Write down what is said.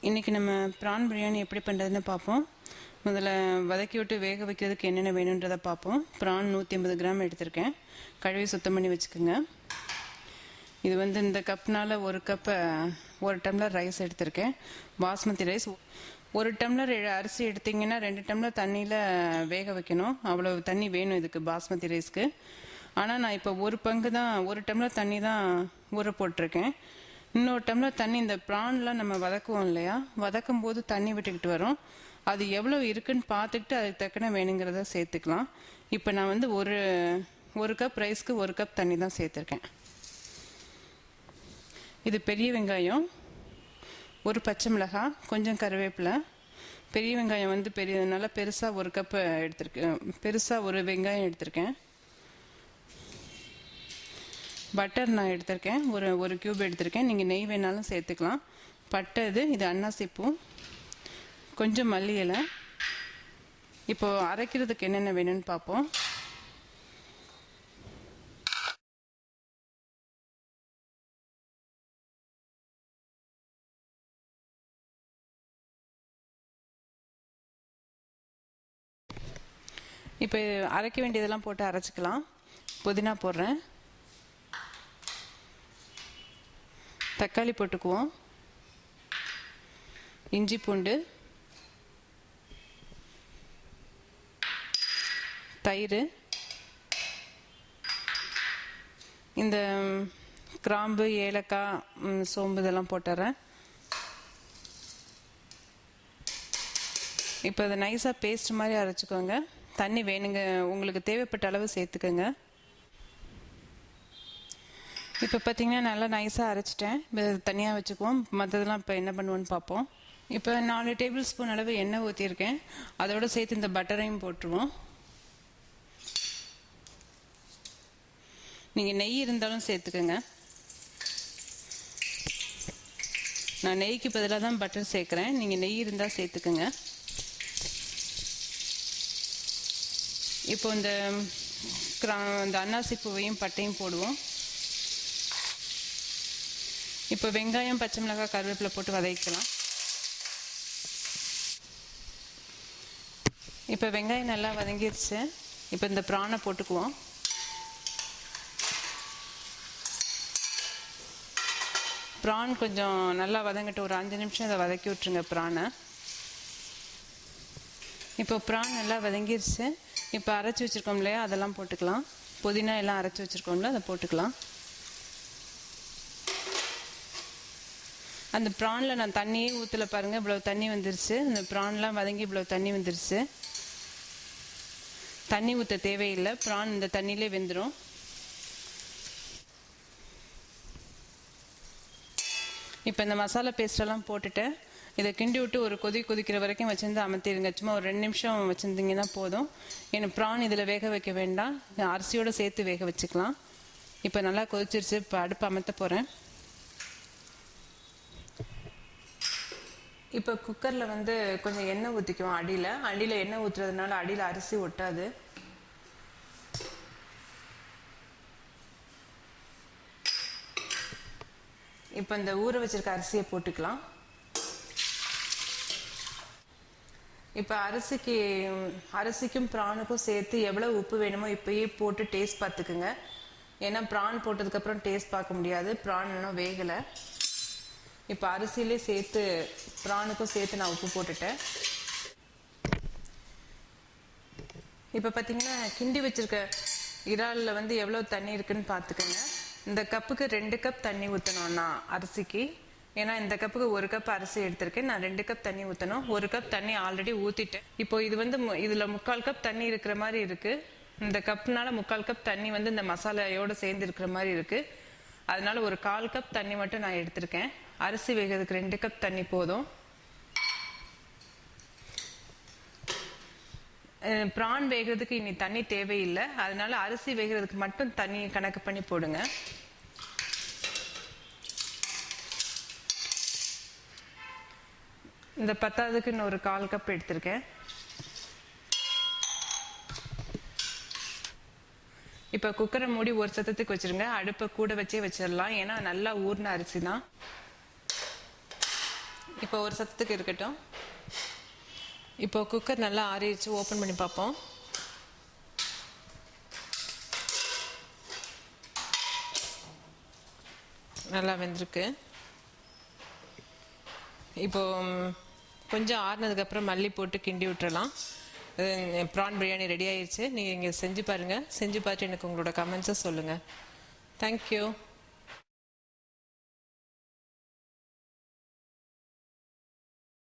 இன்றைக்கி நம்ம ப்ரான் பிரியாணி எப்படி பண்ணுறதுன்னு பார்ப்போம். முதல்ல வதக்கி விட்டு வேக வைக்கிறதுக்கு என்னென்ன வேணுன்றதை பார்ப்போம். ப்ரான் 150 கிராம் எடுத்திருக்கேன். கழுவி சுத்தம் பண்ணி வச்சுக்கோங்க. இது இந்த கப்னால் ஒரு டம்ளர் ரைஸ் எடுத்திருக்கேன். பாஸ்மதி ரைஸ். 1 டம்ளர் அரிசி எடுத்திங்கன்னா 2 டம்ளர் தண்ணியில் வேக வைக்கணும். அவ்வளோ தண்ணி வேணும் இதுக்கு, பாஸ்மதி ரைஸ்க்கு. ஆனால் நான் இப்போ ஒரு டம்ளர் தண்ணி தான் ஊற போட்டிருக்கேன். இன்னொரு டம்ளர் தண்ணி இந்த ப்ரான்லாம் நம்ம வதக்குவோம் இல்லையா, வதக்கும் போது தண்ணி விட்டுக்கிட்டு வரும். அது எவ்வளோ இருக்குன்னு பார்த்துக்கிட்டு அதுக்கு தக்கன வேணுங்கிறத சேர்த்துக்கலாம். இப்போ நான் ஒரு கப் ரைஸ்க்கு 1 கப் தண்ணி தான் சேர்த்துருக்கேன். இது பெரிய வெங்காயம், ஒரு பச்சை மிளகாய், கொஞ்சம் கருவேப்பிலை. பெரிய வெங்காயம் நல்லா பெருசாக 1 கப்பு எடுத்திருக்கேன். பெருசாக ஒரு வெங்காயம் எடுத்திருக்கேன். பட்டர் நான் எடுத்திருக்கேன், ஒரு கியூப் எடுத்திருக்கேன். நீங்கள் நெய் வேணாலும் சேர்த்துக்கலாம். பட்டை இது அன்னாசிப்பூ, கொஞ்சம் மல்லி இலை. இப்போது அரைக்கிறதுக்கு என்னென்ன வேணும்னு பார்ப்போம். இப்போ அரைக்க வேண்டியதெல்லாம் போட்டு அரைச்சிக்கலாம். புதினா போடுறேன், தக்காளி போட்டுக்குவோம், இஞ்சி பூண்டு, தயிர், இந்த கிராம்பு, ஏலக்காய், சோம்பு இதெல்லாம் போட்டுறேன். இப்போ அதை நைஸாக பேஸ்ட் மாதிரி அரைச்சிக்கோங்க. தண்ணி வேணுங்க, உங்களுக்கு தேவைப்பட்ட அளவு சேர்த்துக்கோங்க. இப்போ பார்த்தீங்கன்னா நல்லா நைஸாக அரைச்சிட்டேன். இப்போ தனியாக வச்சுக்குவோம். மற்றதெல்லாம் இப்போ என்ன பண்ணுவோன்னு பார்ப்போம். இப்போ 4 டேபிள் ஸ்பூன் அளவு எண்ணெய் ஊற்றிருக்கேன். அதோடு சேர்த்து இந்த பட்டரையும் போட்டுருவோம். நீங்கள் நெய் இருந்தாலும் சேர்த்துக்கோங்க. நான் நெய்க்கு பதிலாக தான் பட்டர் சேர்க்குறேன். நீங்கள் நெய் இருந்தால் சேர்த்துக்கோங்க. இப்போ இந்த அன்னாசி பூவையும் பட்டையும் போடுவோம். இப்போ வெங்காயம், பச்சை மிளகாய், கருவேப்பிலை போட்டு வதக்கலாம். இப்போ வெங்காயம் நல்லா வதங்கிடுச்சு. இப்போ இந்த ப்ரானை போட்டுக்குவோம். ப்ரான் கொஞ்சம் நல்லா வதங்கிட்டு ஒரு 5 நிமிஷம் இதை வதக்கி விட்டுருங்க ப்ரானை. இப்போ ப்ரான் நல்லா வதங்கிடுச்சு. இப்போ அரைச்சி வச்சுருக்கோம் இல்லையா, அதெல்லாம் போட்டுக்கலாம். புதினா எல்லாம் அரைச்சி வச்சுருக்கோம்ல, அதை போட்டுக்கலாம். அந்த ப்ரானில் நான் தண்ணியே ஊற்றலை பாருங்கள், இவ்வளோ தண்ணி வந்துருச்சு. அந்த ப்ரான்லாம் வதங்கி இவ்வளோ தண்ணி வந்துருச்சு. தண்ணி ஊற்ற தேவையில்லை, ப்ரான் இந்த தண்ணியிலே வெந்துடும். இப்போ இந்த மசாலா பேஸ்டெல்லாம் போட்டுட்டேன். இதை கிண்டி விட்டு ஒரு கொதிக்கிற வரைக்கும் வச்சுருந்து அமர்த்திடுங்க. சும்மா ஒரு 2 நிமிஷம் வச்சுருந்தீங்கன்னா போதும். ஏன்னா ப்ரான் இதில் வேக வைக்க வேண்டாம், அரிசியோடு சேர்த்து வேக வச்சுக்கலாம். இப்போ நல்லா கொதிச்சிருச்சு. இப்போ அடுப்பு அமர்த்த போகிறேன். இப்போ குக்கரில் கொஞ்சம் எண்ணெய் ஊற்றிக்குவோம். அடியில் எண்ணெய் ஊற்றுறதுனால அடியில் அரிசி ஒட்டாது. இப்போ இந்த ஊற வச்சிருக்க அரிசியை போட்டுக்கலாம். இப்போ அரிசிக்கும் ப்ரானுக்கும் சேர்த்து எவ்வளோ உப்பு வேணுமோ இப்போயே போட்டு டேஸ்ட் பார்த்துக்குங்க. ஏன்னா ப்ரான் போட்டதுக்கப்புறம் டேஸ்ட் பார்க்க முடியாது, ப்ரான் இன்னும் வேகலை. இப்போ அரிசியிலே சேர்த்து ப்ரானுக்கும் சேர்த்து நான் உப்பு போட்டுட்டேன். இப்போ பார்த்தீங்கன்னா கிண்டி வச்சிருக்க இறாலில் எவ்வளோ தண்ணி இருக்குன்னு பார்த்துக்கோங்க. இந்த கப்புக்கு 2 கப் தண்ணி ஊற்றணும்னா அரிசிக்கு. ஏன்னா இந்த கப்புக்கு 1 கப் அரிசி எடுத்திருக்கேன், நான் 2 கப் தண்ணி ஊற்றணும். 1 கப் தண்ணி ஆல்ரெடி ஊற்றிட்டேன். இப்போ இது இதில் 3/4 கப் தண்ணி இருக்கிற மாதிரி இருக்குது. இந்த கப்னால 3/4 கப் தண்ணி இந்த மசாலையோடு சேர்ந்து இருக்கிற மாதிரி இருக்குது. அதனால ஒரு 1/4 கப் தண்ணி மட்டும் நான் எடுத்திருக்கேன். அரிசி வேகிறதுக்கு 2 கப் தண்ணி போதும். ப்ரான் வேகிறதுக்கு இனி தண்ணி தேவையில்லை, அதனால அரிசி வேகிறதுக்கு மட்டும் தண்ணி கணக்கு பண்ணி போடுங்க. இந்த 10க்கு இன்னும் ஒரு 1/4 கப் எடுத்திருக்கேன். இப்போ குக்கரை மூடி ஒரு சத்தத்துக்கு வச்சிருங்க. அடுப்பை கூட வச்சே வச்சிடலாம், ஏன்னா நல்லா ஊர்ன அரிசி தான். இப்போ ஒரு சத்தத்துக்கு இருக்கட்டும். இப்போ குக்கர் நல்லா ஆறிடுச்சு, ஓப்பன் பண்ணி பார்ப்போம். நல்லா வெந்திருக்கு. இப்போ கொஞ்சம் ஆறுனதுக்கப்புறம் மல்லி போட்டு கிண்டி விட்டுறலாம். ப்ரான் பிரியாணி ரெடி ஆயிடுச்சு. நீங்கள் இங்கே செஞ்சு பாருங்கள். செஞ்சு பார்த்துட்டு எனக்கு உங்களோட கமெண்ட்ஸை சொல்லுங்கள். தேங்க்யூ.